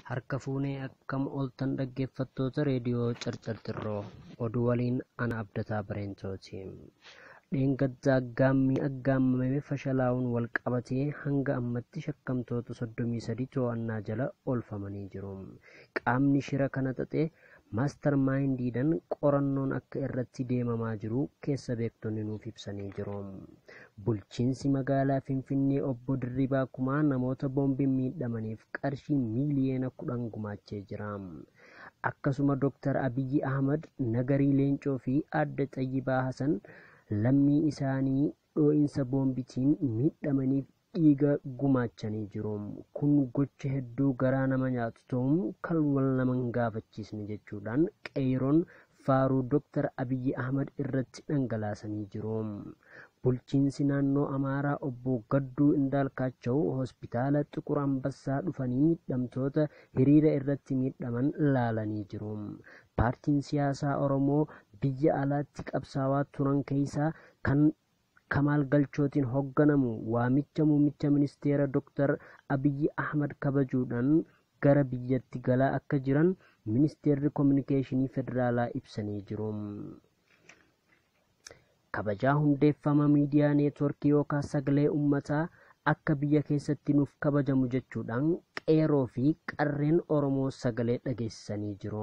Harka fuunee akkam ooltan dhaggeeffattoota reediyoo Carcartirroo oduu waliin ana abdataa bareentooti. Dheengaddaa aggaamamee fashalaa'uun wal qabatee hanga ammatti shakkamtoota 33 to'annaa jala oolfamanii jiru. Qaamni shira kana xaxee maastar maayindiidhaan qorannoon akka irratti deemamaa jiru keessa beektonni nuuf ibsanii jiru. Bulchiinsi magaalaa Finfinnee obbo Dirribaa Kumaa namoota boombiin miidhamaniif qarshii miiliyoona 10 gumaachee jira. Akkasuma Dr. Abiyyi Ahmad Nagarii Leencoo fi Aadde Xayyibaa Hasan lammii isaanii dhoo'insa boombitiin miidhamaniif dhiiga gumaachanii jiru. Kun gocha hedduu garaa nama nyaatu ta'uun kan wal nama hin gaafachiisne jechuudhaan qeeroon faaruu Dr. Abiyyi Ahmad irratti dhangalaasanii jiru. Bulchiinsi naannoo Amaaraa obbo Gadduu Indaalkaachaw hospitaala Xiqur Ambassaa dhufanii miidhamtoota hiriira irratti miidhaman laalanii jiru. Paartiin siyaasaa Oromoo biyya alaatti qabsaawaa turan keessaa kan Kamaal Galchootiin hoogganamu waamicha muummicha ministeera Dr. Abiyyi Ahmad kabajuudhaan gara biyyatti galaa akka jiran ministeerri kominikeeshinii federaalaa ibsanii jiru. Kabajaa hundeeffama miidiyaa neetworkii yookaan sagalee uummataa akka biyya keessatti nuuf kabajamu jechuudhaan qeeroo fi qarreen Oromoo sagalee dhageessisanii jiru.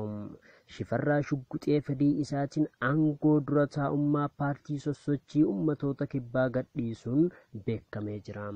Shifarraa Shugguxee fedhii isaatiin aangoo dura taa'ummaa paartii sossochii uummatoota kibbaa gadhiisuun beekamee jira.